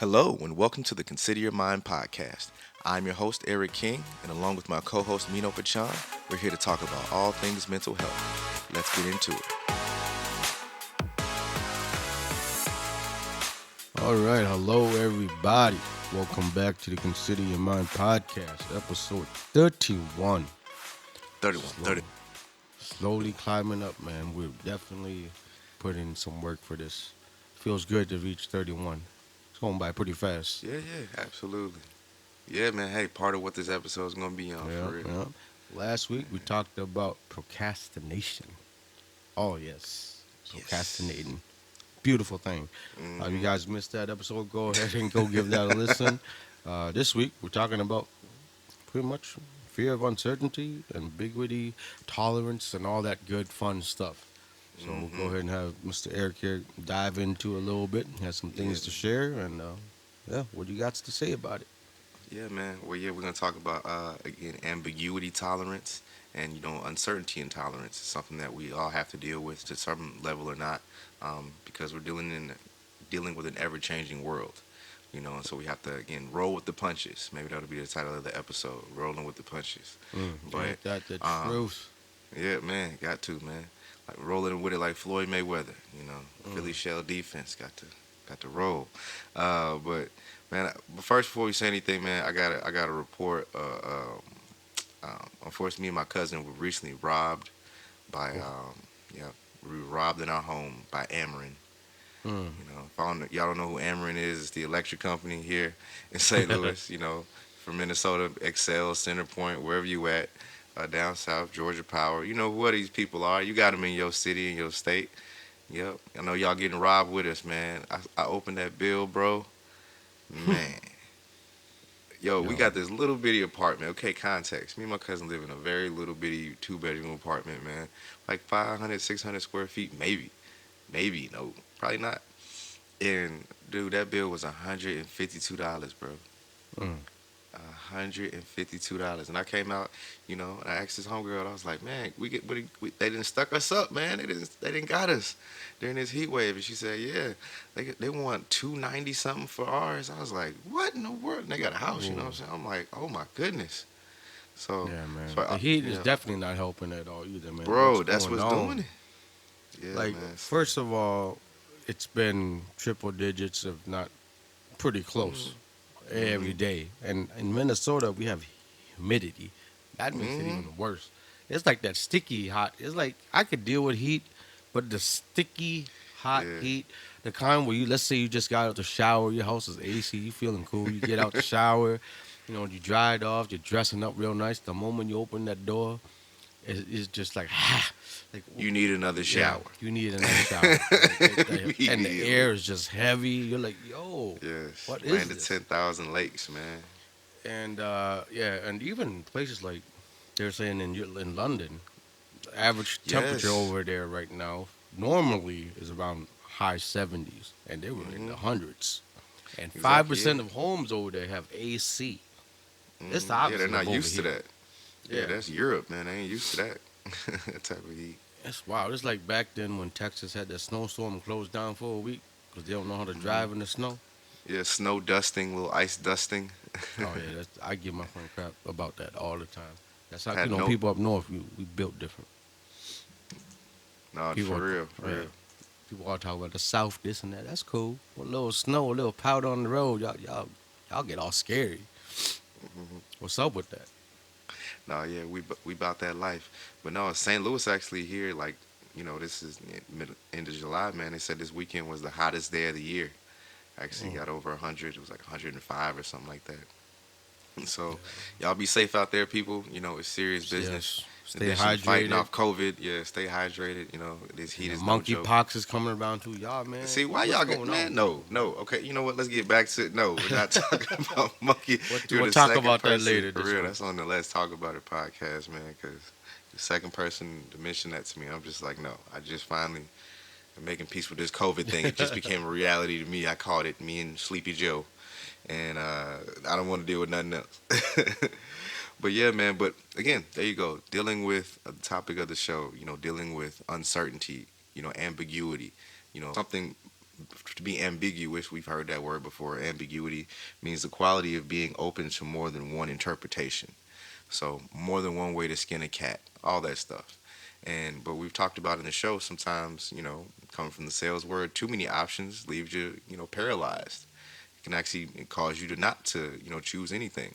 Hello, and welcome to the Consider Your Mind podcast. I'm your host, Eric King, and along with my co host, Mino Pachan, we're here to talk about all things mental health. Let's get into it. All right, hello everybody. Welcome back to the Consider Your Mind podcast, episode 31. 31, Slow, 30. slowly climbing up, man. We're definitely putting some work for this. Feels good to reach 31. It's going by pretty fast. Yeah, absolutely. Yeah, man, hey, part of what this episode is going to be on, for Yeah, real. yeah. Last week we talked about procrastination. Oh yes, Yes. procrastinating. Beautiful thing. You hmm guys missed that episode? Go ahead and go give that a listen. This week we're talking about pretty much fear of uncertainty, ambiguity, tolerance, and all that good fun stuff. So we'll go hmm ahead and have Mr. Eric here dive into a little bit. He has some Yeah, things to share, and yeah, what do you got to say about it? yeah, man. Well, yeah, we're going to talk about, again, ambiguity tolerance and, uncertainty intolerance is something that we all have to deal with to some level or not, because we're dealing with an ever-changing world. And so we have to again roll with the punches. Maybe that'll be the title of the episode, rolling with the punches. But Ain't that the um, truth? yeah, man, got to, man, like rolling with it like Floyd Mayweather. Philly Mm. shell defense got to roll. But man, but first before we say anything, man, I got to report. Unfortunately, me and my cousin were recently robbed by Oh. yeah, we were robbed in our home by Ameren. Mm. If y'all don't know who Ameren is, it's the electric company here in St. Louis. From Minnesota, Excel, Centerpoint, wherever you at, down south, Georgia Power. You know what these people are. You got them in your city, in your state. Yep. I know y'all getting robbed with us, man. I opened that bill, bro. Man. Yo, we Yo. got this little bitty apartment. Okay, context. Me and my cousin live in a very little bitty two-bedroom apartment, man. Like 500, 600 square feet, maybe. Maybe, no, probably not. And dude, that bill was $152, bro. Mm. $152, and I came out, and I asked this homegirl. I was like, "Man, they didn't stuck us up, man. They didn't got us during this heat wave." And she said, "Yeah, they want 290 something for ours." I was like, "What in the world?" And they got a house, you know what I'm Ooh. saying? I'm like, "Oh my goodness." So, Yeah, man. so The heat is yeah, definitely not helping at all either, man. What's bro, that's going what's doing on? it. Yeah, Like, man. So, first of all, it's been triple digits, if not pretty close, every mm-hmm, day. And in Minnesota, we have humidity. That makes it mm-hmm, even worse. It's like that sticky hot. It's like I could deal with heat, but the sticky hot yeah, heat, the kind where let's say you just got out the shower, your house is AC, you feeling cool, you get out the shower, you dry it off, you're dressing up real nice. The moment you open that door, it's just like, like you need another yeah, shower. you need another shower. And the Immediately. air is just heavy. You're like, yo, Yes, what land is to this? 10,000 lakes, man. And yeah, and even places like they're saying in London, the average temperature Yes. over there right now normally is around high 70s, and they were in hmm the hundreds. And five Exactly. Yeah. percent of homes over there have AC. It's the Yeah, they're opposite not of over used to here. that. Yeah, Yeah, that's Europe, man. They ain't used to that. That type of heat. it's wild. It's like back then when Texas had that snowstorm and closed down for a week because they don't know how to hmm drive in the snow. Yeah, snow dusting, little ice dusting. Oh yeah, I give my friend crap about that all the time. That's how Had no, people up north we built different. no, People for are, real, for yeah, real. people all talk about the South, this and that. That's cool. A little snow, a little powder on the road, y'all get all scary. hmm What's up with that? No, yeah, we about that life. But no, St. Louis actually here, like, this is end of July, man. They said this weekend was the hottest day of the year. Actually Mm, got over 100. It was like 105 or something like that. So, yeah. y'all be safe out there, people. It's serious business. Yes. In Stay addition to fighting hydrated. off COVID, yeah, stay hydrated. This And heat the is no joke. monkeypox is coming around too. Y'all, man, See, why what's y'all get going man? on? No, no. Okay, you know what? Let's get back to no. We're not talking about monkey. You're We'll the talk second about that person later for this real. week. That's on the Let's Talk About It podcast, man. Because the second person to mention that to me, I'm just like, no. I just finally am making peace with this COVID thing. It just became a reality to me. I called it me and Sleepy Joe, and I don't want to deal with nothing else. But yeah, man. But again, there you go. Dealing with the topic of the show. Dealing with uncertainty. Ambiguity. Something. to be ambiguous, we've heard that word before. Ambiguity means the quality of being open to more than one interpretation. So more than one way to skin a cat, all that stuff. And but we've talked about in the show sometimes, coming from the sales word, too many options leaves you, paralyzed. It can actually cause you to not to, choose anything.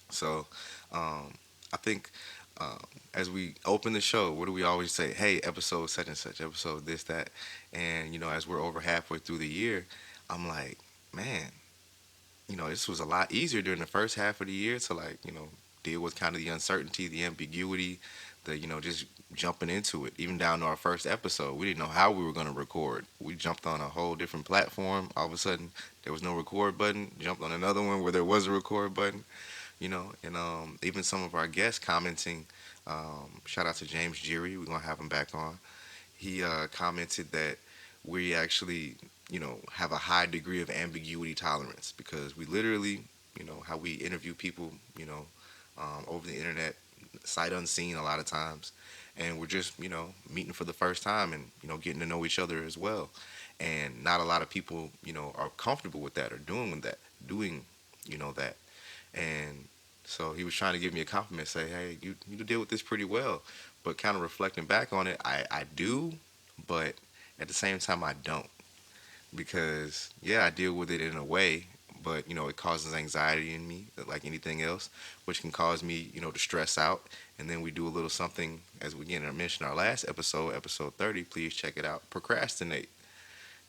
So I think um, as we open the show, what do we always say? Hey, episode such and such, episode this, that. And, as we're over halfway through the year, I'm like, man, this was a lot easier during the first half of the year to like, deal with kind of the uncertainty, the ambiguity, the, just jumping into it. Even down to our first episode, we didn't know how we were going to record. We jumped on a whole different platform. All of a sudden, there was no record button. Jumped on another one where there was a record button, and even some of our guests commenting. Shout out to James Geary. We're going to have him back on. He commented that we actually, have a high degree of ambiguity tolerance because we literally, how we interview people, over the internet, sight unseen a lot of times, and we're just, meeting for the first time and, getting to know each other as well. And not a lot of people, are comfortable with that or doing, that. And so he was trying to give me a compliment, say, hey, you deal with this pretty well. But kind of reflecting back on it, I do, but at the same time, I don't because yeah, I deal with it in a way, but it causes anxiety in me, like anything else, which can cause me, to stress out. And then we do a little something, as we again I mentioned our last episode, episode 30. Please check it out. Procrastinate.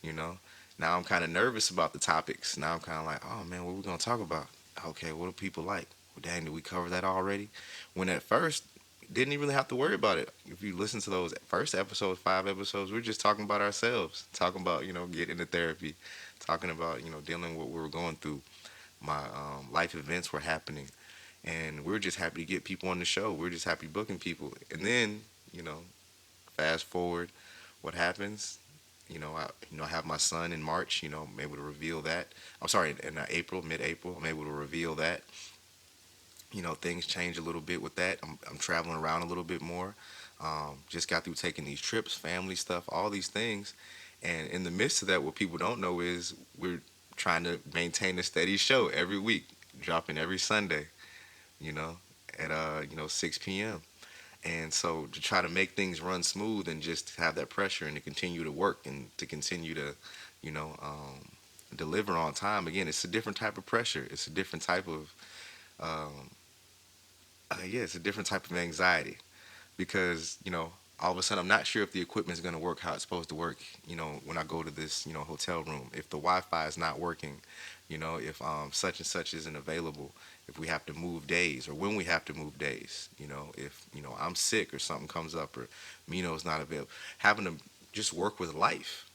You know, now I'm kind of nervous about the topics. Now I'm kind of like, oh man, what are we gonna talk about? Okay, what do people like? Well, dang, did we cover that already? When at first didn't even really have to worry about it. If you listen to those first episodes, 5 episodes, we're just talking about ourselves, talking about getting into therapy, talking about dealing with what we were going through. My life events were happening, and we are just happy to get people on the show. We are just happy booking people, and then fast forward, what happens? I have my son in March. I'm able to reveal that. I'm sorry, in April, mid-April, I'm able to reveal that. Things change a little bit with that. I'm traveling around a little bit more. Just got through taking these trips, family stuff, all these things. And in the midst of that, what people don't know is we're trying to maintain a steady show every week, dropping every Sunday, you know, at 6 p.m. And so to try to make things run smooth and just have that pressure and to continue to work and to continue to, you know, um, deliver on time. Again, it's a different type of pressure. It's a different type of um, yeah, it's a different type of anxiety because all of a sudden I'm not sure if the equipment is going to work how it's supposed to work. When I go to this hotel room, if the Wi-Fi is not working, if such and such isn't available, if we have to move days or when we have to move days, if I'm sick or something comes up or Mino's not available, having to just work with life,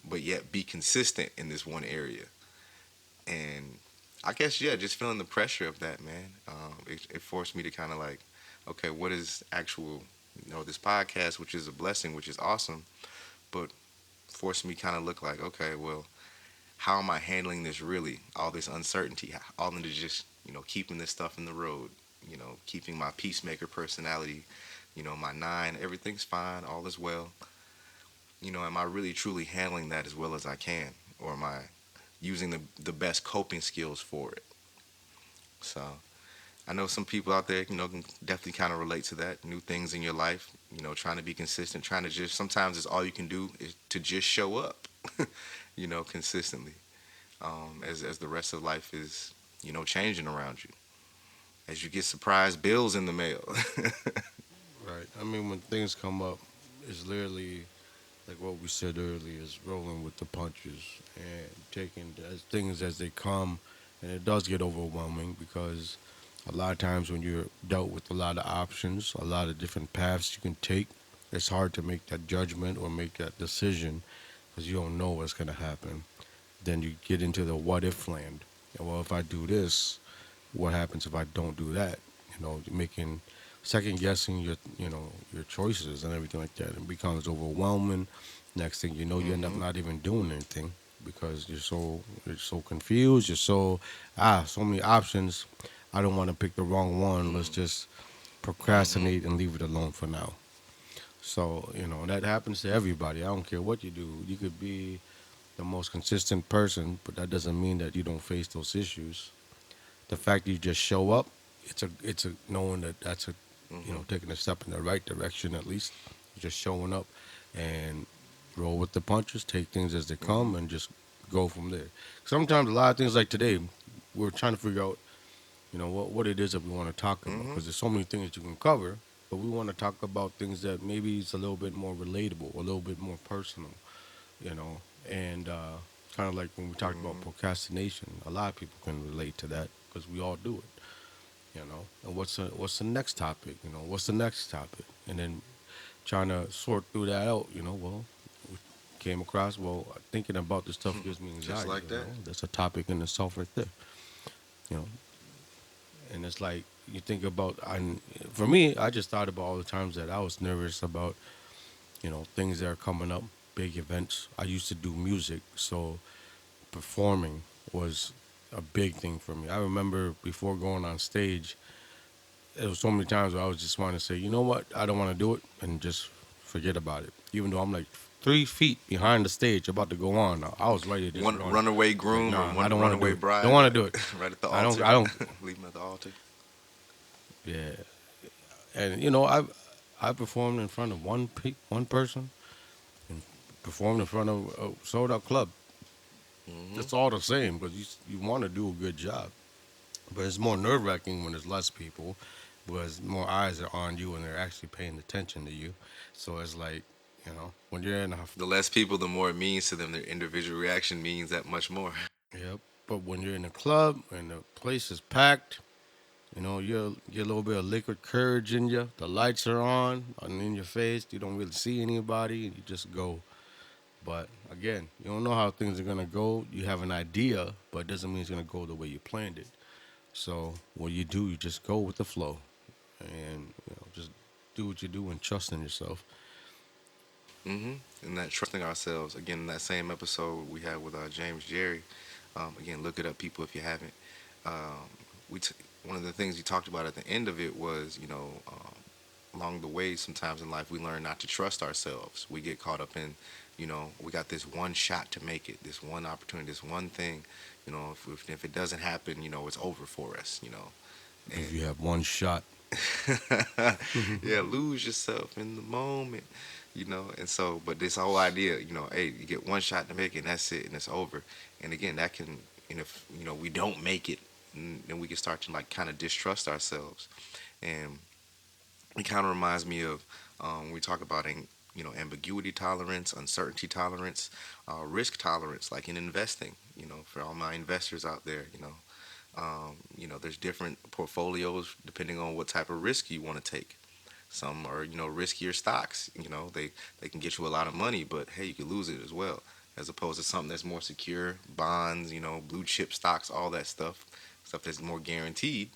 but yet be consistent in this one area. And I guess yeah, just feeling the pressure of that, man. It forced me to kind of like, okay, what is actual, this podcast, which is a blessing, which is awesome, but forced me kind of look like, okay, well, how am I handling this really? All this uncertainty, all into just keeping this stuff in the road, keeping my peacemaker personality, my nine, everything's fine, all is well. Am I really truly handling that as well as I can, or am I using the best coping skills for it? So I know some people out there, can definitely kind of relate to that. New things in your life, trying to be consistent, trying to just sometimes it's all you can do is to just show up, consistently. As the rest of life is, changing around you, as you get surprise bills in the mail. Right. I mean, when things come up, it's literally like what we said earlier, is rolling with the punches and taking things as they come. And it does get overwhelming because a lot of times when you're dealt with a lot of options, a lot of different paths you can take, it's hard to make that judgment or make that decision because you don't know what's going to happen. Then you get into the what if land. Well, if I do this, what happens if I don't do that? Making second guessing your choices and everything like that. It becomes overwhelming. Next thing you know, you end up Hmm. not even doing anything because you're so confused. You're so many options. I don't want to pick the wrong one. Let's just Hmm. procrastinate and leave it alone for now. So that happens to everybody. I don't care what you do. You could be the most consistent person, but that doesn't mean that you don't face those issues. The fact you just show up, it's a knowing that that's a, Hmm. taking a step in the right direction at least. Just showing up and roll with the punches, take things as they Hmm. come, and just go from there. Sometimes a lot of things like today, we're trying to figure out, what it is that we want to talk about Hmm. because there's so many things that you can cover, but we want to talk about things that maybe it's a little bit more relatable, a little bit more personal, you know, and kind of like when we talked about Hmm. procrastination, a lot of people can relate to that because we all do it, And what's the next topic? What's the next topic? And then trying to sort through that out. Well, we came across, thinking about this stuff gives me Just anxiety. like that. That's a topic in itself right there. You know, and it's like you think about. For me, I just thought about all the times that I was nervous about, things that are coming up, big events. I used to do music, so performing was a big thing for me. I remember before going on stage, there was so many times where I was just wanting to say, you know what, I don't want to do it, and just forget about it. Even though I'm like 3 feet behind the stage, about to go on, I was ready to just One run. runaway Like, groom or nah, I one don't want to do runaway it. Don't bride, want to do it. right at the I don't. altar. I don't. Leave him at the altar. Yeah, and I performed in front of one person, and performed in front of a sold out club. Hmm. It's all the same because you want to do a good job. But it's more nerve wracking when there's less people, because more eyes are on you and they're actually paying attention to you. So it's like, when you're in a, The less people, the more it means to them. Their individual reaction means that much more. yep. But when you're in a club and the place is packed, you get a little bit of liquid courage in you. The lights are on and in your face. You don't really see anybody, and you just go. But again, you don't know how things are gonna go. You have an idea, but it doesn't mean it's gonna go the way you planned it. So what you do, you just go with the flow, and just do what you do and trust in yourself. Hmm. And that trusting ourselves. Again, in that same episode we had with James Jerry. Again, look it up, people, if you haven't. Um, we t- One of the things he talked about at the end of it was, along the way, sometimes in life we learn not to trust ourselves. We get caught up in, we got this one shot to make it, this one opportunity, this one thing. If it doesn't happen, it's over for us. If And you have one shot, yeah, lose yourself in the moment, And so, but this whole idea, hey, you get one shot to make it, and that's it, and it's over. And again, that can, and if we don't make it, then we can start to like kind of distrust ourselves. And it kind of reminds me of when we talk about ambiguity tolerance, uncertainty tolerance, risk tolerance, like in investing. For all my investors out there, there's different portfolios depending on what type of risk you want to take. Some are, riskier stocks. They can get you a lot of money, but hey, you could lose it as well. As opposed to something that's more secure, bonds, blue chip stocks, all that stuff that's more guaranteed.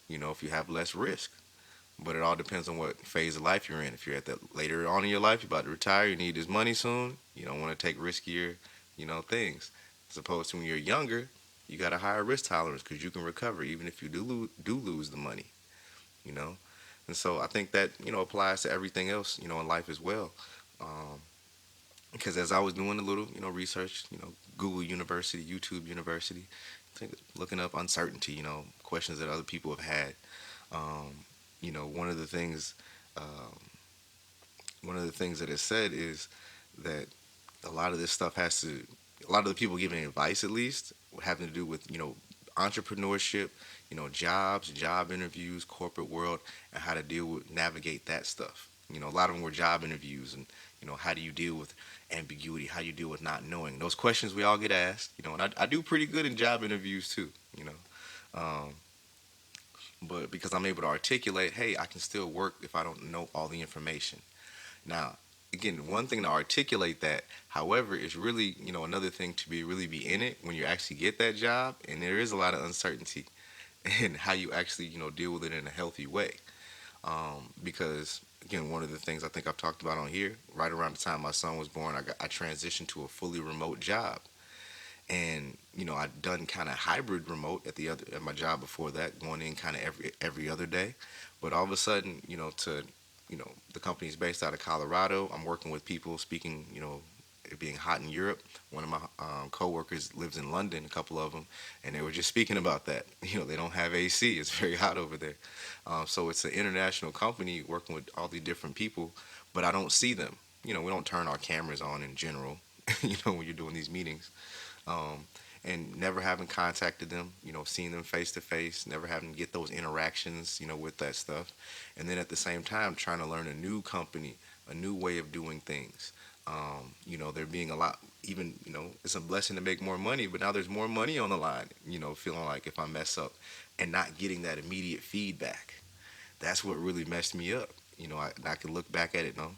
If you have less risk. But it all depends on what phase of life you're in. If you're at that later on in your life, you're about to retire, you need this money soon. You don't want to take riskier, things. As opposed to when you're younger, you got a higher risk tolerance because you can recover even if you do lose the money. You know, and so I think that applies to everything else in life as well. Um, because as I was doing a little research, Google University, YouTube University, I think looking up uncertainty, questions that other people have had. Um, one of the things um, one of the things that is said is that a lot of this stuff a lot of the people giving advice at least having to do with entrepreneurship, jobs, job interviews, corporate world, and how to navigate that stuff. A lot of them were job interviews, and how do you deal with ambiguity? How do you deal with not knowing? Those questions we all get asked. And I do pretty good in job interviews too. Um, but because I'm able to articulate, hey, I can still work if I don't know all the information. Now, again, one thing to articulate that, however, is really, another thing to be in it when you actually get that job, and there is a lot of uncertainty in how you actually, deal with it in a healthy way. Because again, one of the things I think I've talked about on here, right around the time my son was born, I transitioned to a fully remote job, and I'd done kind of hybrid remote at my job before that, going in kind of every other day. But all of a sudden, the company's based out of Colorado. I'm working with people speaking it being hot in Europe. One of my coworkers lives in London, a couple of them, and they were just speaking about that. They don't have AC. It's very hot over there. So it's an international company working with all these different people, but I don't see them. We don't turn our cameras on in general, when you're doing these meetings. Um, and never having contacted them, seeing them face to face, never having to get those interactions, with that stuff. And then at the same time, trying to learn a new company, a new way of doing things. There being a lot, even, it's a blessing to make more money, but now there's more money on the line, feeling like if I mess up and not getting that immediate feedback, that's what really messed me up. I can look back at it, a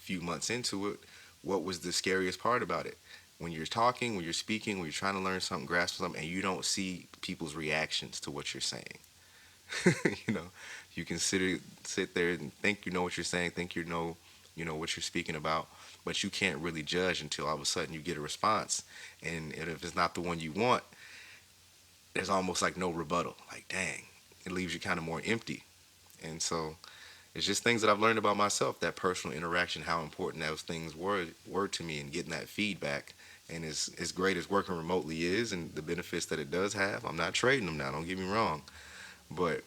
few months into it. What was the scariest part about it? When you're talking, when you're speaking, when you're trying to learn something, grasp something, and you don't see people's reactions to what you're saying. you know, you can sit there and think you know what you're saying, think what you're speaking about, but you can't really judge until all of a sudden you get a response, and if it's not the one you want, there's almost like no rebuttal. Like, dang, it leaves you kind of more empty. And so it's just things that I've learned about myself, that personal interaction, how important those things were to me, and getting that feedback. And as great as working remotely is, and the benefits that it does have, I'm not trading them now. Don't get me wrong, but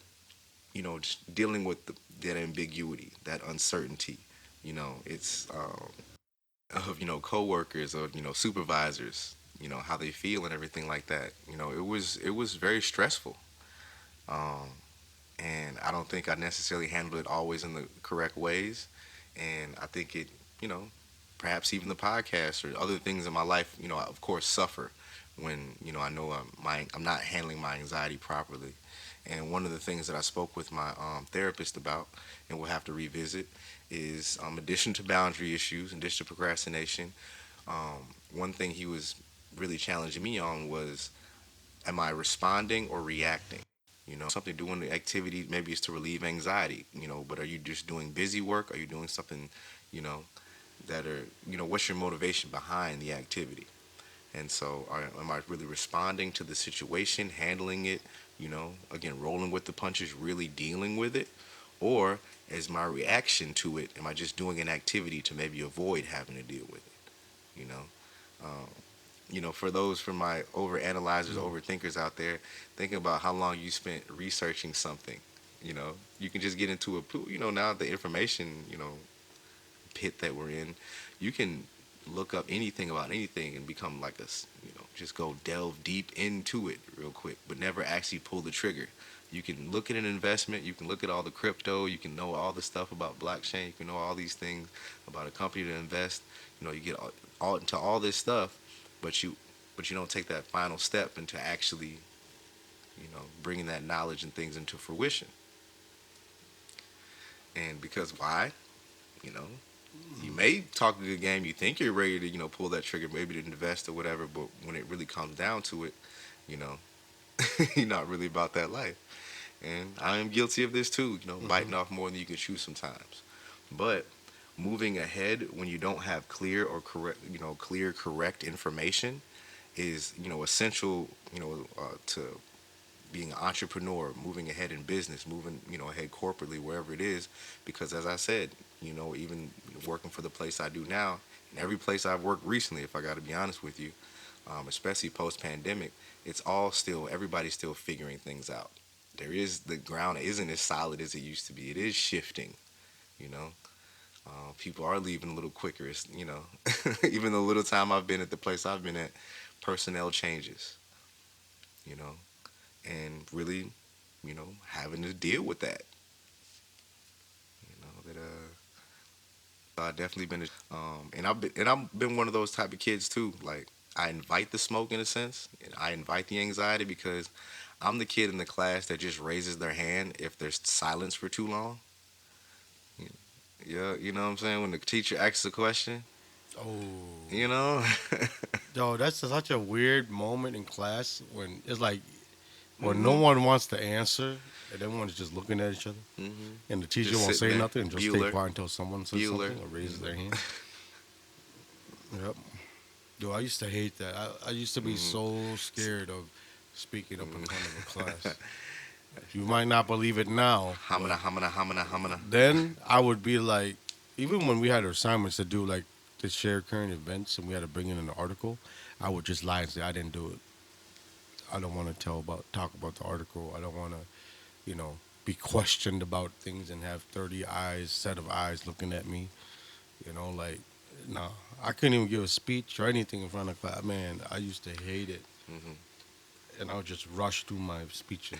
just dealing with that ambiguity, that uncertainty. It's of coworkers, or supervisors. How they feel and everything like that. It was very stressful. Um, and I don't think I necessarily handled it always in the correct ways. And I think it, you know, perhaps even the podcast or other things in my life, of course, suffer when I know I'm not handling my anxiety properly. And one of the things that I spoke with my therapist about, and we'll have to revisit, is addition to boundary issues, in addition to procrastination. One thing he was really challenging me on was, am I responding or reacting? Something doing the activity maybe is to relieve anxiety, but are you just doing busy work? Are you doing something, you know, what's your motivation behind the activity? And so, am I really responding to the situation, handling it, again, rolling with the punches, really dealing with it? Or is my reaction to it, am I just doing an activity to maybe avoid having to deal with it? Um, for my overanalyzers, overthinkers out there, thinking about how long you spent researching something. You can just get into a pool. Now the information, pit that we're in, you can look up anything about anything and become like just go delve deep into it real quick, but never actually pull the trigger. You can look at an investment, you can look at all the crypto, you can know all the stuff about blockchain, you can know all these things about a company to invest. You get all into all this stuff, but you don't take that final step into actually, bringing that knowledge and things into fruition. And because why? You know, you may talk a good game, you think you're ready to, pull that trigger, maybe to invest or whatever, but when it really comes down to it, you know, you're not really about that life. And I am guilty of this too, Mm-hmm. biting off more than you can chew sometimes. But moving ahead when you don't have clear, correct information is, essential, to being an entrepreneur, moving ahead in business, moving, ahead corporately, wherever it is. Because as I said, even working for the place I do now, and every place I've worked recently, if I got to be honest with you, especially post pandemic, it's all still, everybody's still figuring things out. The ground isn't as solid as it used to be. It is shifting, you know. People are leaving a little quicker. Even the little time I've been at the place I've been at, personnel changes, you know, and really, having to deal with that. I definitely been, and I've been one of those type of kids too. Like, I invite the smoke in a sense, and I invite the anxiety because I'm the kid in the class that just raises their hand if there's silence for too long. Yeah, you know what I'm saying? When the teacher asks a question, Oh, you know. yo, that's such a weird moment in class when it's like when no Mhm. one wants to answer and everyone's just looking at each other, Mhm. and the teacher Just won't sitting say there, nothing and just stay Bueller, quiet until someone says Bueller. something or raises their Mhm. hand. Yep. Yo, I used to hate that. I used to be Mhm. so S- scared of speaking up in mhm. front of a class. You might not believe it now, Hamana, but hamana, hamana, hamana. then I would be like, even when we had assignments to do, like to share current events and we had to bring in an article, I would just lie and say I didn't do it. I don't want to talk about the article. I don't want to, you know, be questioned about things and have 30 eyes, set of eyes looking at me. You know, like, no, I couldn't even give a speech or anything in front of class. Man, I used to hate it. Hmm. And I would just rush through my speeches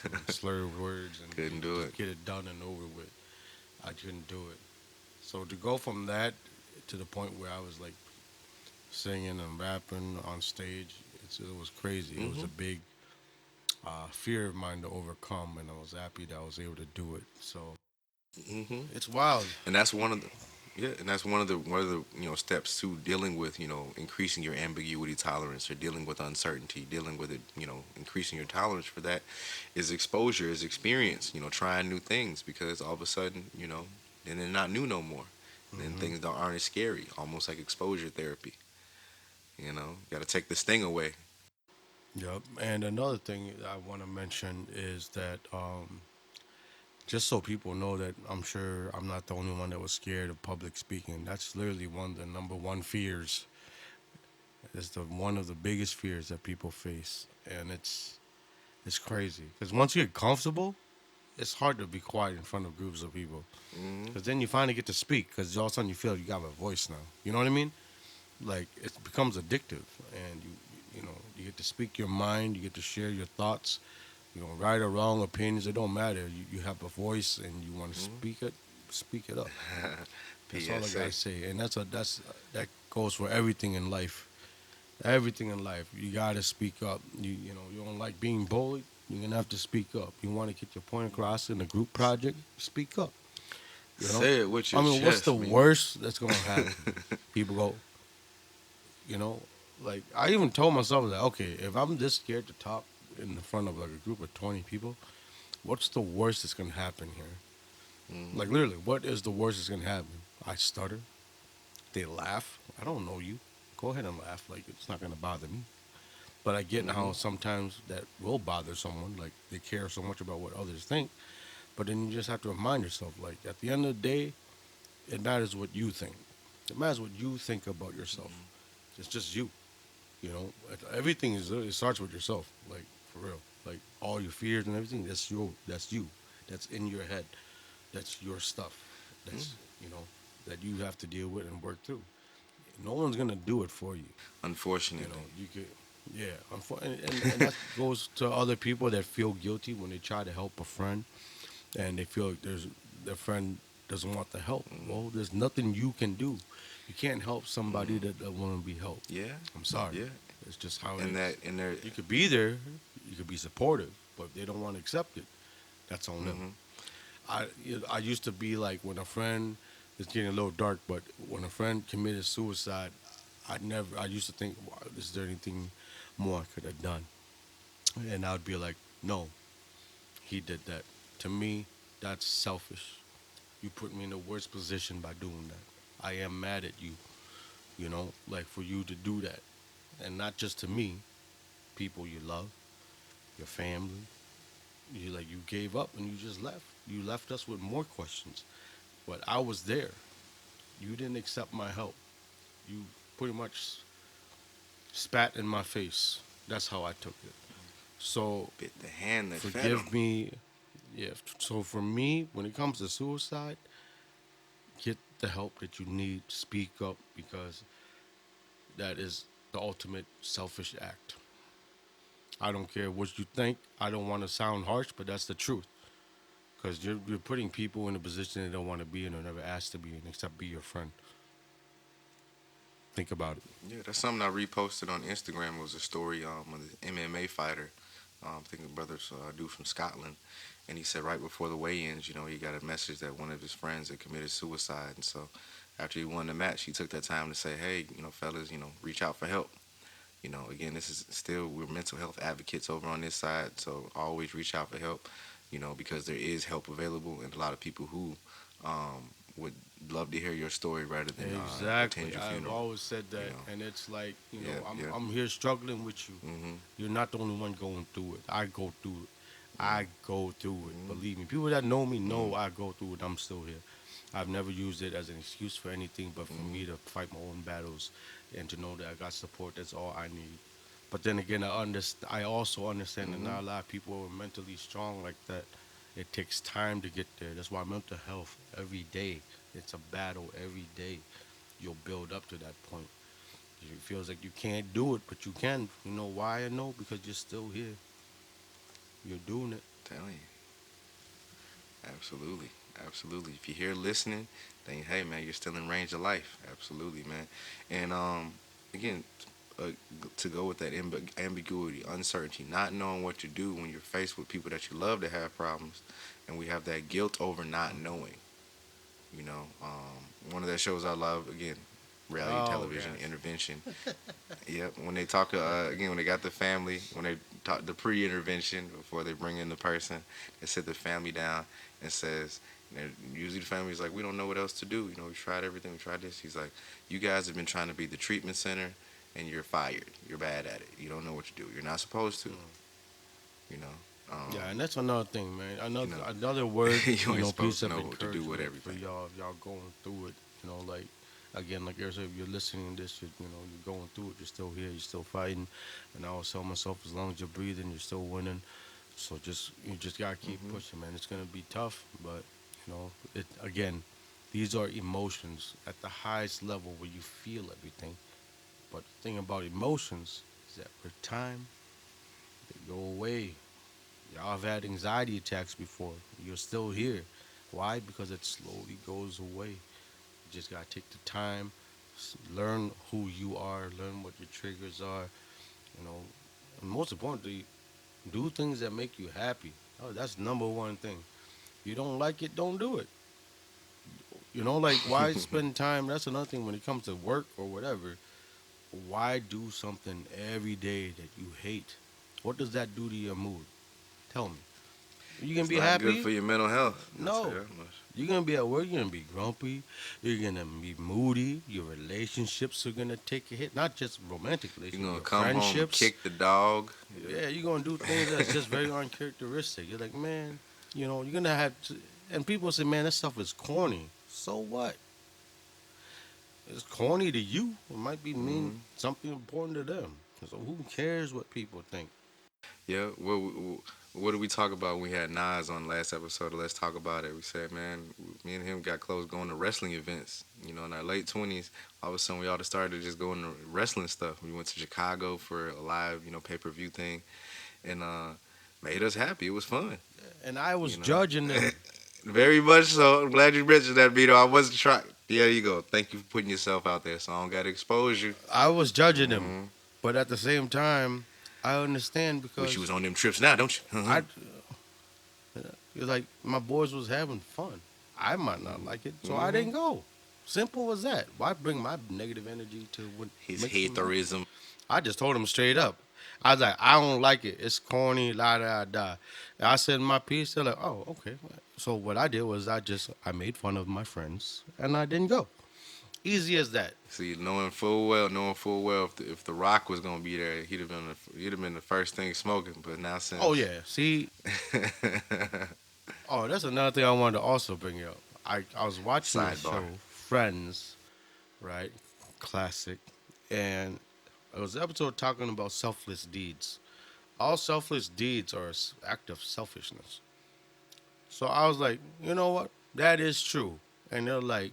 and everything, slur words, and Couldn't do just it. get it done and over with. I couldn't do it. So to go from that to the point where I was like singing and rapping on stage, it was crazy. It was Hmm. a big fear of mine to overcome, and I was happy that I was able to do it. So Hmm. it's wild. And that's one of the yeah, and that's one of the steps to dealing with increasing your ambiguity tolerance or dealing with uncertainty, dealing with it, increasing your tolerance for that is exposure, is experience, trying new things because all of a sudden, then they're not new no more. Then Hmm. things aren't as scary, almost like exposure therapy. Got to take the sting away. Yep. And another thing I want to mention is that just so people know that I'm sure I'm not the only one that was scared of public speaking. That's literally one of the number one fears. It's the one of the biggest fears that people face, and it's crazy because once you get comfortable, it's hard to be quiet in front of groups of people. Hmm. Because then you finally get to speak. Because all of a sudden you feel you got a voice now. You know what I mean? Like it becomes addictive, and you get to speak your mind. You get to share your thoughts. Right or wrong opinions. It don't matter. You have a voice, and you want to speak it. Speak it up. That's all I PSA. gotta say. And that goes for everything in life. Everything in life, you gotta speak up. You don't like being bullied. You're gonna have to speak up. You want to get your point across in a group project. Speak up. You know, Say it with I your mean, what's the chest, man. worst that's gonna happen? People go, you know, like I even told myself that okay, if I'm this scared to talk in the front of like a group of 20 people, what's the worst that's gonna happen here? Hmm. Like literally, what is the worst that's gonna happen? I stutter. They laugh. I don't know you. Go ahead and laugh. Like it's not gonna bother me. But I get Hmm. how sometimes that will bother someone. Like they care so much about what others think. But then you just have to remind yourself, like at the end of the day, it matters what you think. It matters what you think about yourself. It's just you. Everything it starts with yourself. Like for real. Like all your fears and everything. That's you. That's you. That's in your head. That's your stuff. That's that you have to deal with and work through. No one's gonna do it for you. Unfortunately. You could, yeah. And that goes to other people that feel guilty when they try to help a friend and they feel like their friend doesn't want the help. Hmm. Well, there's nothing you can do. You can't help somebody Hmm. that doesn't want to be helped. Yeah. I'm sorry. Yeah. It's just how it And is. that and there. You could be there, you could be supportive, but if they don't want to accept it, that's on them. Hmm. I used to be like when a friend it's getting a little dark, but when a friend committed suicide, I used to think, wow, is there anything more I could have done? And I would be like, no, he did that. To me, that's selfish. You put me in the worst position by doing that. I am mad at you, like for you to do that. And not just to me, people you love, your family. You gave up and you just left. You left us with more questions. But I was there. You didn't accept my help. You pretty much spat in my face. That's how I took it. So Bit the hand that fed forgive him. me. Yeah. So for me, when it comes to suicide, get the help that you need. Speak up because that is the ultimate selfish act. I don't care what you think. I don't want to sound harsh, but that's the truth. Because you're putting people in a position they don't want to be in or never asked to be in, except be your friend. Think about it. Yeah, that's something I reposted on Instagram. It was a story of the MMA fighter. I think the brother's a dude from Scotland, and he said right before the weigh-ins, he got a message that one of his friends had committed suicide, and so after he won the match, he took that time to say, "Hey, fellas, reach out for help." Again, this is still we're mental health advocates over on this side, so always reach out for help. Because there is help available, and a lot of people who would love to hear your story rather than attend Exactly. your I've funeral. always said You that, know. and it's like Yeah, yeah. I'm here struggling with you. Mhm. You're not the only one going through it. I go through it. Yeah. I go through it. Mhm. Believe me. People that know me know Mhm. I go through it. I'm still here. I've never used it as an excuse for anything, but for Hmm. me to fight my own battles and to know that I got support. That's all I need. But then again, I also understand that Hmm. not a lot of people are mentally strong like that. It takes time to get there. That's why mental health every day. It's a battle every day. You'll build up to that point. It feels like you can't do it, but you can. You know why I know? Because you're still here. You're doing it. Telling you, absolutely, absolutely. If you're here listening, then hey, man, you're still in range of life. Absolutely, man. And again, uh, to go with that ambiguity, uncertainty, not knowing what to do when you're faced with people that you love to have problems, and we have that guilt over not knowing. You know, one of the shows I love, again, reality Oh television, yes. Intervention. Yep. When they talk again, when they got the family, when they talk the pre-intervention before they bring in the person, they sit the family down and says, you know, usually the family's like, we don't know what else to do. You know, we tried everything, we tried this. He's like, you guys have been trying to be the treatment center, and you're fired. You're bad at it. You don't know what to do. You're not supposed to. Mm. You know. Yeah, and that's another thing, man. You Another know, word, you ain't piece supposed to of know what to do with encouragement for everything. y'all if y'all going through it. Like again, like I said, if you're listening to this, you're going through it. You're still here. You're still fighting. And I always tell myself, as long as you're breathing, you're still winning. So you just gotta keep Hmm. pushing, man. It's gonna be tough, but it again. These are emotions at the highest level where you feel everything. But the thing about emotions is that with time, they go away. Y'all have had anxiety attacks before. You're still here. Why? Because it slowly goes away. You just gotta take the time, learn who you are, learn what your triggers are. You know, and most importantly, do things that make you happy. Oh, that's number one thing. You don't like it, don't do it. Like why spend time? That's another thing when it comes to work or whatever. Why do something every day that you hate? What does that do to your mood? Tell me. You gonna It's be not good happy? for your mental health. I'll say No. that much. You're gonna be at work, you're gonna be grumpy, you're gonna be moody, your relationships are gonna take a hit, not just romantic You're relationships, gonna your come home and friendships. kick the dog. Yeah, you're gonna do things that's just very uncharacteristic. You're like, man, you're gonna have to, and people say, man, that stuff is corny. So what? It's corny to you. It might be mean Hmm. something important to them. So who cares what people think? Yeah. What did we talk about when we had Nas on the last episode? Let's talk about it. We said, man, me and him got close going to wrestling events. You know, in our late 20s, all of a sudden we all just started to just going to wrestling stuff. We went to Chicago for a live, pay-per-view thing, and made us happy. It was fun. And I was You know. judging them. Very much so. I'm glad you mentioned that, Vito. I wasn't trying. Yeah, there you go. Thank you for putting yourself out there, so I don't got to expose you. I was judging them, Hmm. but at the same time, I understand Wish you was because on them trips now, don't you? I it's like my boys was having fun. I might not like it, so I Hmm. didn't go. Simple as that. Why bring my negative energy to what His makes them happy? haterism. I just told them straight up. I was like, I don't like it. It's corny, la da da. And I said my piece. They're like, oh, okay. So what I did was I made fun of my friends and I didn't go. Easy as that. See, knowing full well, if the Rock was gonna be there, he'd have been the first thing smoking. But now Oh since yeah. See, oh that's another thing I wanted to also bring up. I was watching the sidebar, show Friends, right? Classic, and it was an episode talking about selfless deeds. All selfless deeds are an act of selfishness. So I was like, you know what? That is true. And they're like,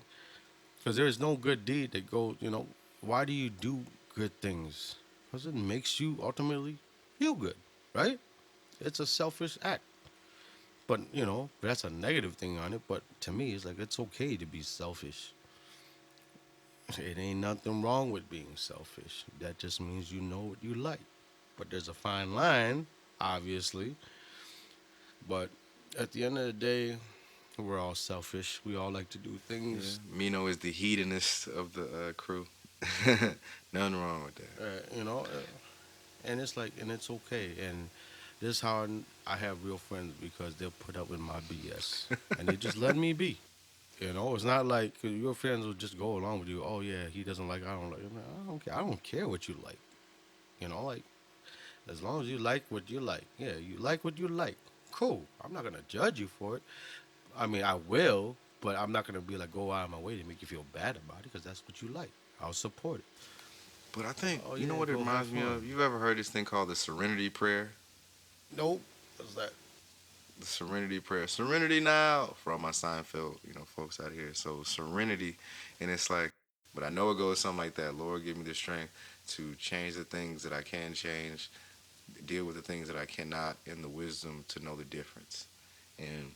because there is no good deed that goes, why do you do good things? Because it makes you ultimately feel good, right? It's a selfish act. But, that's a negative thing on it. But to me, it's like, it's okay to be selfish. It ain't nothing wrong with being selfish. That just means you know what you like. But there's a fine line, obviously. But at the end of the day, we're all selfish. We all like to do yeah, things, Mino is the hedonist of the crew. Nothing wrong with that. uh, you know, uh, and it's like, and it's okay. And this is how I have real friends because they'll put up with my BS and they just let me be. It's not like 'cause your friends will just go along with you. Oh yeah, he doesn't like. I don't like. I don't care. I don't care what you like. Like as long as you like what you like. Yeah, you like what you like. Cool. I'm not gonna judge you for it. I mean, I will. But I'm not gonna be like go out of my way to make you feel bad about it because that's what you like. I'll support it. But I think, Oh you know yeah, what it go have reminds me fun. of? You ever heard this thing called the Serenity Prayer? Nope. What's that? The Serenity Prayer. Serenity now for all my Seinfeld, folks out here. So serenity, and it's like, but I know it goes something like that. Lord, give me the strength to change the things that I can change, deal with the things that I cannot, and the wisdom to know the difference. And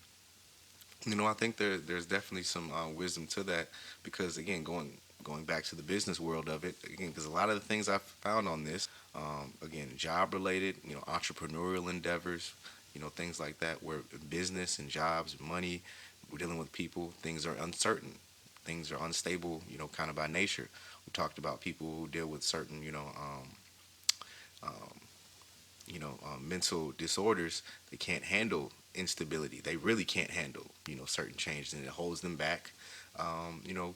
I think there's definitely some wisdom to that because again, going back to the business world of it again, because a lot of the things I found on this, again, job related, entrepreneurial endeavors, things like that, where business and jobs, money, we're dealing with people, things are uncertain, things are unstable, kind of by nature. We talked about people who deal with certain, um, mental disorders. They can't handle instability. They really can't handle, certain changes, and it holds them back,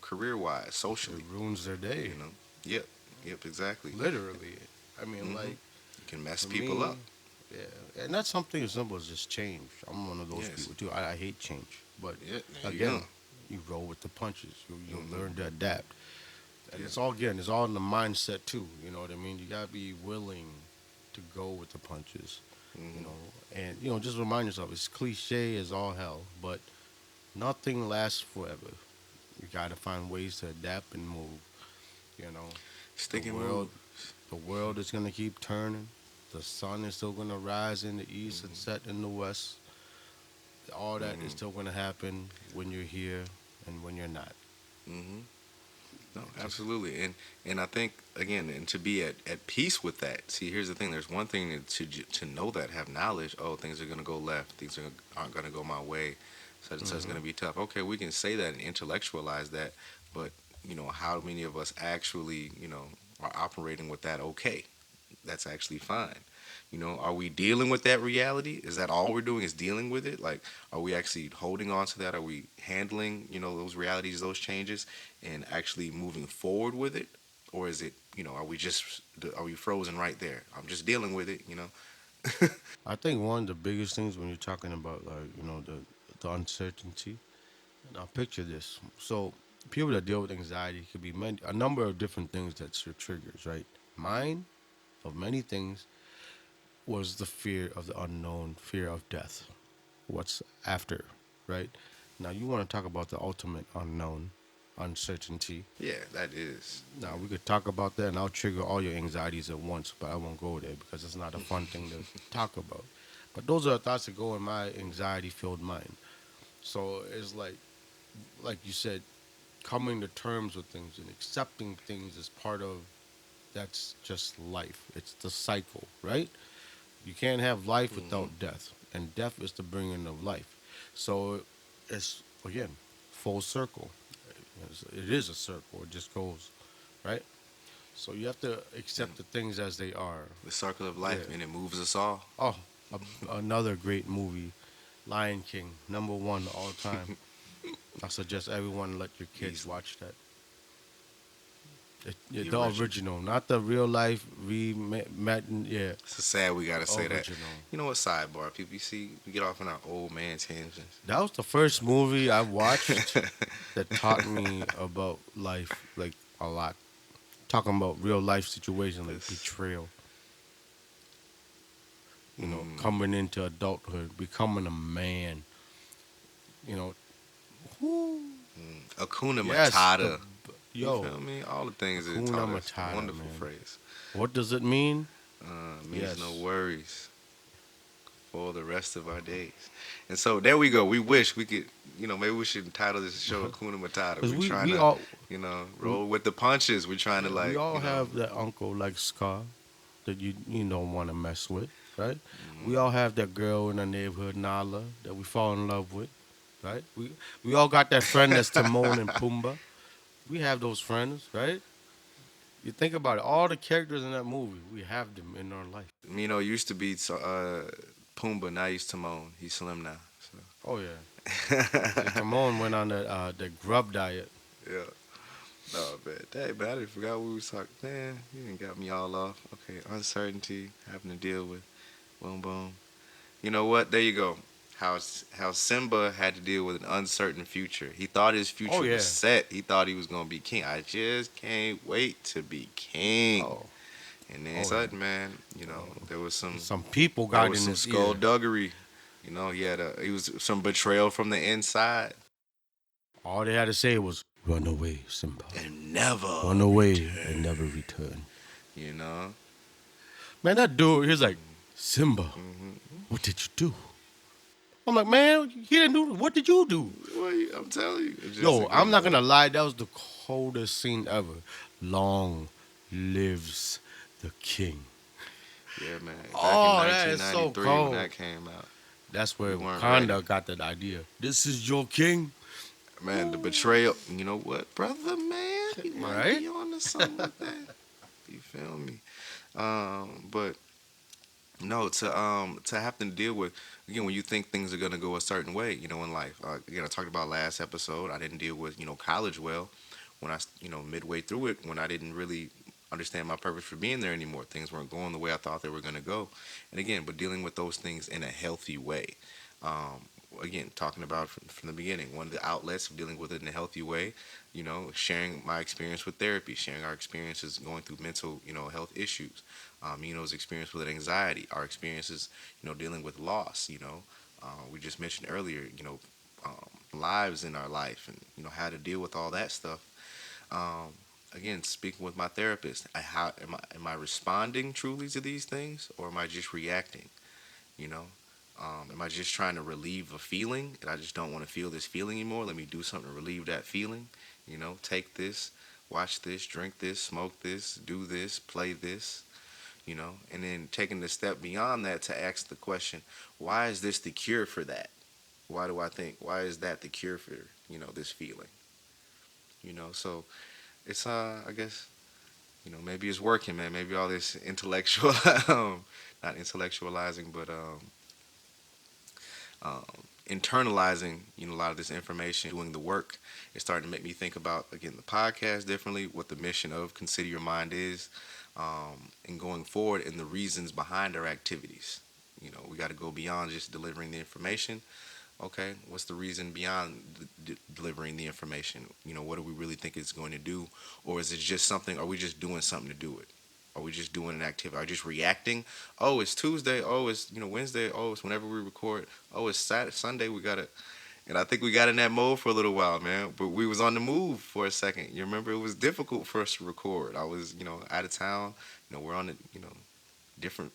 career wise, It socially, ruins their day, you know. Yep, yep, exactly. literally. I mean, Mm-hmm. like It can mess for people up. me, yeah, and that's something as simple as just change. I'm one of those Yes. people too. I hate change, but Yeah, there you go. again, you roll with the punches. You'll Mm-hmm. learn to adapt, and Yeah. it's all in the mindset too. You know what I mean? You gotta be willing to go with the punches. You Mm-hmm. know, and just remind yourself it's cliche as all hell, but nothing lasts forever. You gotta find ways to adapt and move. You know, the Stick and world move. the world is gonna keep turning. The sun is still gonna rise in the east and Mm-hmm. set in the west. All that is Mm-hmm. still gonna happen when you're here and when you're not. Mm-hmm. No, Just absolutely, and I think again, and to be at peace with that. See, here's the thing: there's one thing to know that, have knowledge. Oh, things are gonna go left. Things aren't gonna go my way. Such and such is hmm gonna be tough. Okay, we can say that and intellectualize that, but how many of us actually are operating with that? Okay, that's actually fine. Are we dealing with that reality? Is that all we're doing is dealing with it? Like, are we actually holding on to that? Are we handling, those realities, those changes, and actually moving forward with it? Or is it, are we frozen right there? I'm just dealing with it. I think one of the biggest things when you're talking about like the uncertainty. Now picture this. So people that deal with anxiety could be a number of different things that's your triggers, right? Mine, of many things, was the fear of the unknown, fear of death. What's after, right? Now you want to talk about the ultimate unknown, uncertainty. Yeah, that is. Now we could talk about that, and I'll trigger all your anxieties at once, but I won't go there because it's not a fun thing to talk about. But those are the thoughts that go in my anxiety-filled mind. So it's like you said, coming to terms with things and accepting things is part of that's just life. It's the cycle, right? You can't have life Hmm. without death, and death is the bringing of life. So it's again full circle. It is a circle. It just goes right. So you have to accept the things as they are. The circle of Yeah. life, and it moves us all. Oh, another great movie, Lion King, number one all time. I suggest everyone let your kids Easily. watch that. The The original. original, not the real life yeah, It's so sad we gotta say that. original. You know what? Sidebar, people. You see, we get off on our old man tangents. That was the first movie I watched that taught me about life, like a lot. Talking about real life situations like this. betrayal, Mm, coming into adulthood, becoming a man, you know. Whoo, Akuna yes, Matata. You yo, feel me? All the things that it Hakuna taught us. Matata, Wonderful man. phrase. What does it mean? Means no Yes, worries for the rest of our days. And so there we go. We wish we could, maybe we should title this show Akuna Matata. because We're we trying we to, all we, roll with the punches. We're trying to yeah, we all you know, have that uncle like Scar that you don't want to mess with, right? We mm, all have that girl in the neighborhood, Nala, that we fall in love with, right? We all got that friend that's Timon and Pumbaa. We have those friends, right? You think about it, all the characters in that movie, we have them in our life. used to be Pumbaa, now he's Timon. He's slim now. Oh yeah. See, So. Timon went on the grub diet. Yeah. Oh man, dang, but I didn't forgot what we was talking. Man, you didn't got me all off. Okay, uncertainty, having to deal with. Boom, boom. You know what? There you go. how Simba had to deal with an uncertain future. He thought his Oh future was yeah. set. He thought he was gonna be king. I just can't wait to be king. Oh, And then oh yeah. sudden, man, there was Some people got in some his ear. skullduggery. He was some betrayal from the inside. All they had to say was, "Run away, Simba. And never Run away and return. never return." You know? Man, that dude, he's like, Simba, Mm-hmm. what did you do? I'm like, man, he didn't do. What did you do? Well, I'm telling you, it's just Yo, I'm again, not bro. gonna lie, that was the coldest scene ever. Long lives the king. Yeah, man. Back in Oh, that is so 1993 when cold. that came out, That's we where weren't ready. Wakanda got that idea. This is your king, Man, the betrayal. You know what, brother, man? He might right? be on to something with that. You feel me? But no, to have to deal with again when you think things are gonna go a certain way, in life. Again, I talked about last episode. I didn't deal with college well when midway through it when I didn't really understand my purpose for being there anymore. Things weren't going the way I thought they were gonna go, and again, but dealing with those things in a healthy way. Um, Again, talking about from the beginning, one of the outlets of dealing with it in a healthy way, sharing my experience with therapy, sharing our experiences going through mental, health issues, his experience with anxiety, our experiences, dealing with loss, we just mentioned earlier, lives in our life and, how to deal with all that stuff. Um, Again, speaking with my therapist, how am I responding truly to these things or am I just reacting, you know? Am I just trying to relieve a feeling and I just don't want to feel this feeling anymore? Let me do something to relieve that feeling. Take this, watch this, drink this, smoke this, do this, play this, and then taking the step beyond that to ask the question, why is this the cure for that? Why is that the cure for, this feeling? So it's, I guess, maybe it's working, man. Maybe all this intellectual, not intellectualizing, but, um, internalizing, a lot of this information, doing the work, it's starting to make me think about again the podcast differently, what the mission of Consider Your Mind is, and going forward, and the reasons behind our activities. We got to go beyond just delivering the information. Okay, what's the reason beyond delivering the information? What do we really think it's going to do, or is it just something? Are we just doing something to do it? Are we just doing an activity? Are we just reacting? Oh, it's Tuesday. Oh, it's Wednesday. Oh, it's whenever we record. Oh, it's Saturday, Sunday. We gotta. And I think we got in that mode for a little while, man. But we was on the move for a second. You remember it was difficult for us to record. I was, out of town. We're on the, different,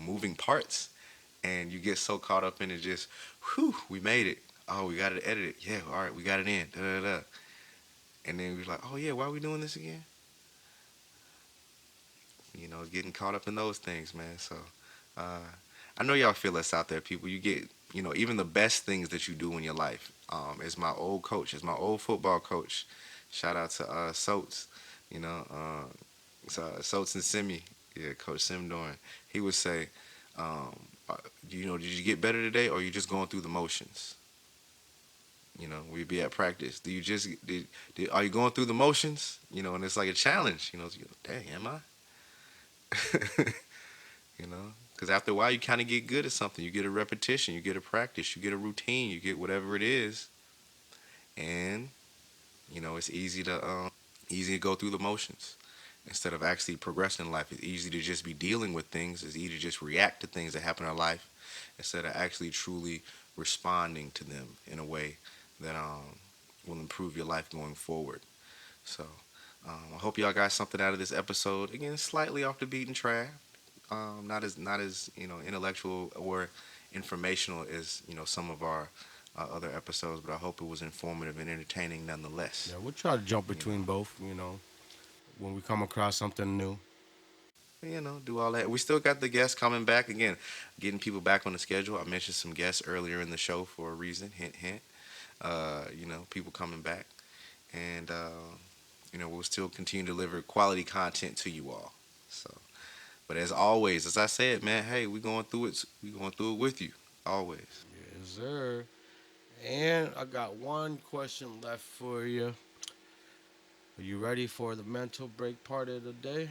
moving parts, and you get so caught up in it. Just, whew, we made it. Oh, we got to edit it. Yeah, all right, we got it in. Da da da. And then we was like, oh yeah, why are we doing this again? Getting caught up in those things, man. So, uh, I know y'all feel us out there, people. You get, even the best things that you do in your life. As my old coach, as my old football coach. Shout out to Soats, Soats and Simi, yeah, Coach Sim Dorn. He would say, um, uh, did you get better today, or you just going through the motions? We'd be at practice. Do you just are you going through the motions? And it's like a challenge. Dang, am I? Because after a while, you kind of get good at something. You get a repetition, you get a practice, you get a routine, you get whatever it is, and it's easy to go through the motions instead of actually progressing in life. It's easy to just be dealing with things. It's easy to just react to things that happen in our life instead of actually truly responding to them in a way that will improve your life going forward. So I hope y'all got something out of this episode. Again, slightly off the beaten track. Not as intellectual or informational as some of our other episodes, but I hope it was informative and entertaining nonetheless. Yeah, we'll try to jump You know, between both. When we come across something new. do all that. We still got the guests coming back again, getting people back on the schedule. I mentioned some guests earlier in the show for a reason. Hint, hint. People coming back, and we'll still continue to deliver quality content to you all. So. But as always, as I said, man, hey, we going through it. We going through it with you, always. Yes, sir. And I got one question left for you. Are you ready for the mental break part of the day?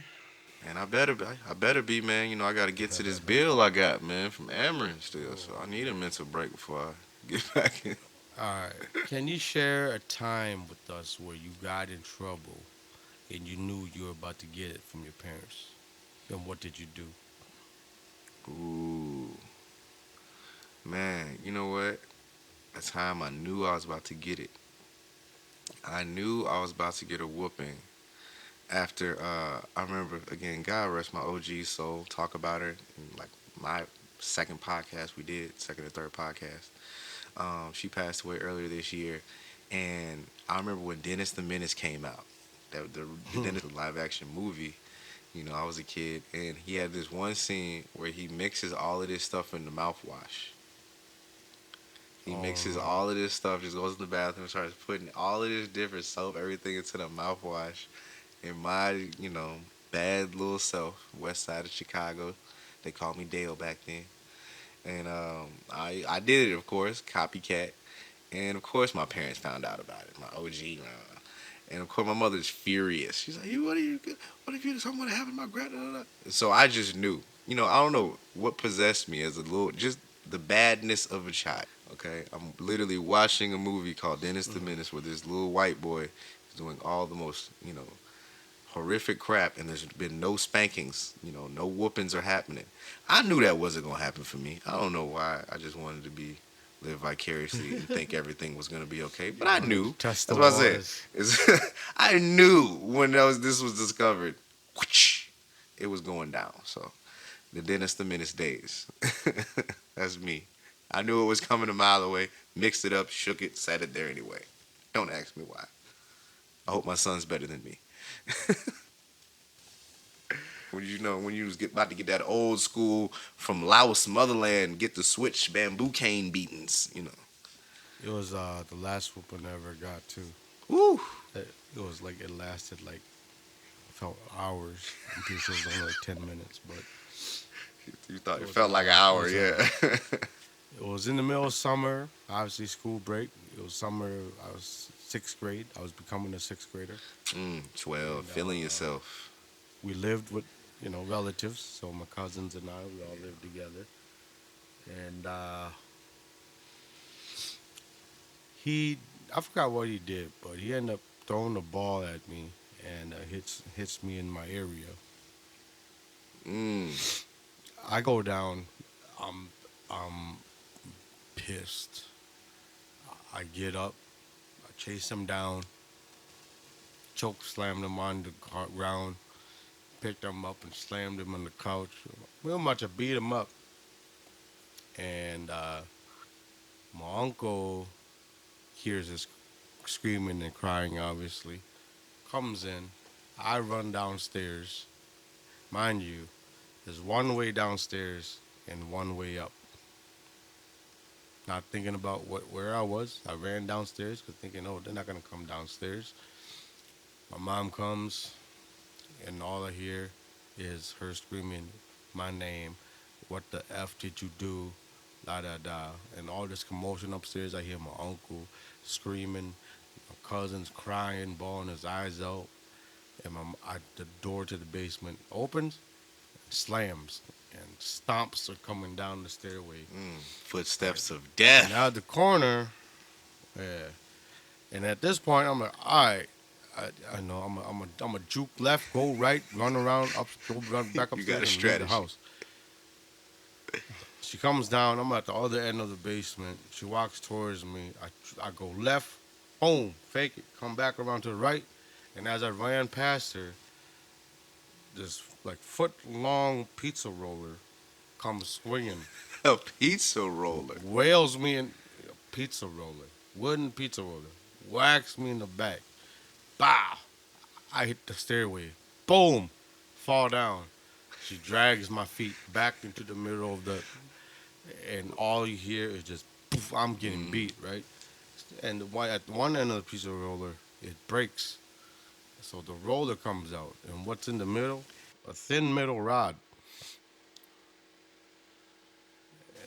And I better be, man. You know, I got to get to this bill I got, man, from Ameren still. So I need a mental break before I get back in. All right. Can you share a time with us where you got in trouble and you knew you were about to get it from your parents? And what did you do? Ooh, man. You know what? A time I knew I was about to get it. I knew I was about to get a whooping after I remember again, God rest my OG soul, talk about her in like my second podcast we did, second or third podcast. She passed away earlier this year, and I remember when Dennis the Menace came out, that the Dennis the live action movie. You know, I was a kid, and he had this one scene where he mixes all of this stuff in the mouthwash. He mixes Um, all of this stuff, just goes in the bathroom, starts putting all of this different soap, everything into the mouthwash. In my, bad little self, west side of Chicago, they called me Dale back then. And I did it, of course, copycat. And of course, my parents found out about it. My OG, and of course, my mother's furious. She's like, "You, what are you? What if you something would happen to my grandma?" So I just knew. You know, I don't know what possessed me as a little, just the badness of a child. Okay, I'm literally watching a movie called Dennis the mhm. Menace, where this little white boy is doing all the most, horrific crap, and there's been no spankings. You know, no whoopings are happening. I knew that wasn't gonna happen for me. I don't know why. I just wanted to live vicariously and think everything was gonna be okay. But You I wanted to knew. test the That's what I said. waters. I knew when this was discovered, whoosh, it was going down. So the Dennis the Menace days. That's me. I knew it was coming a mile away. Mixed it up, shook it, sat it there anyway. Don't ask me why. I hope my son's better than me. When you was about to get that old school from Laos motherland, get the switch bamboo cane beatings. It was the last whooping I ever got too. Woo! It was like it lasted like felt hours. I'm pretty sure it was only like 10 minutes, but You thought it it was felt like an hour, yeah. it was in the middle of summer. Obviously, school break. It was summer. I was sixth grade. I was becoming a sixth grader, 12, and feeling yourself. we lived with relatives. So my cousins and I, we all lived together, and he I forgot what he did, but he ended up throwing the ball at me and hits me in my area. Mm. I go down. I'm pissed. I get up. I chase him down. Choke slammed him on the ground. Picked him up and slammed him on the couch. Real much I beat him up. And my uncle hears us screaming and crying. Obviously, comes in. I run downstairs. Mind you, there's one way downstairs and one way up. Not thinking about where I was. I ran downstairs because thinking, oh, they're not gonna come downstairs. My mom comes, and all I hear is her screaming my name. What the f did you do? Da da da. And all this commotion upstairs. I hear my uncle screaming, my cousin's crying, bawling his eyes out, and the door to the basement opens, slams, and stomps are coming down the stairway. Right Footsteps of death. now, at the corner, yeah. And at this point, I'm like, all right, I know I'm a juke left, go right, run around, run back You got a upstairs, and leave the strategy. house. She comes down. I'm at the other end of the basement. She walks towards me. I go left, boom, fake it, come back around to the right, and as I ran past her, this like foot long pizza roller comes swinging, A pizza roller. wails me in pizza roller, wooden pizza roller, whacks me in the back. Bow! I hit the stairway. Boom! Fall down. She drags my feet back into the middle of the, and all you hear is just, poof, I'm getting beat, right? And at one end of the pizza roller, it breaks. So the roller comes out. And what's in the middle? A thin metal rod.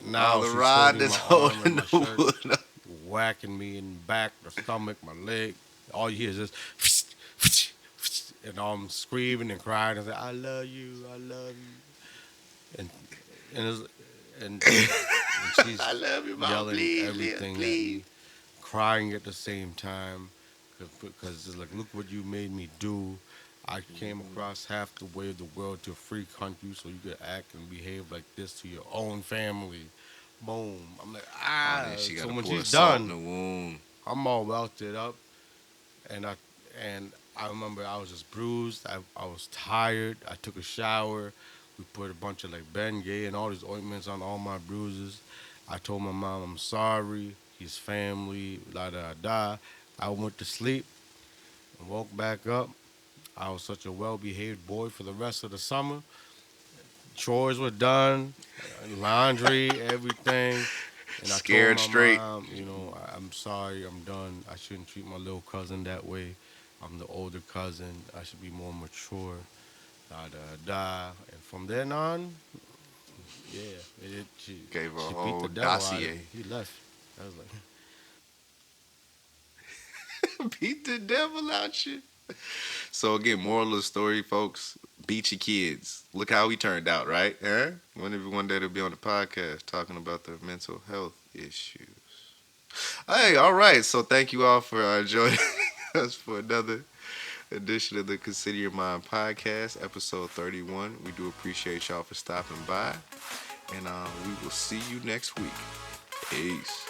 Oh, Now the she's rod holding that's my arm and holding my the shirt, wood up. whacking me in the back, the stomach, my leg. All you hear is this. and I'm screaming and crying and say, "I love you, I love you," and and it's, and and I she's love you, mom. yelling Please, Leah, everything at please. me, crying at the same time, because it's like, look what you made me do. I came across half the way of the world to a free country so you could act and behave like this to your own family. Boom. I'm like, Oh, ah. then she got So to when pour she's salt in done, the wound. I'm all welted up, and I remember I was just bruised. I was tired. I took a shower. We put a bunch of like Bengay and all these ointments on all my bruises. I told my mom I'm sorry. He's family. La da da. I went to sleep and woke back up. I was such a well-behaved boy for the rest of the summer. Chores were done, laundry, everything. And I told Scared my straight. mom, I'm sorry, I'm done. I shouldn't treat my little cousin that way. I'm the older cousin. I should be more mature. Da da da. And from then on, yeah, Gave her a she beat the whole devil out of me. dossier. He left. I was like, Beat the devil out you. So again, moral of the story, folks: beat your kids. Look how he turned out, right? Huh? One day to be on the podcast talking about their mental health issues. Hey, all right. So thank you all for joining us for another edition of the Consider Your Mind podcast, episode 31. We do appreciate y'all for stopping by, and we will see you next week. Peace.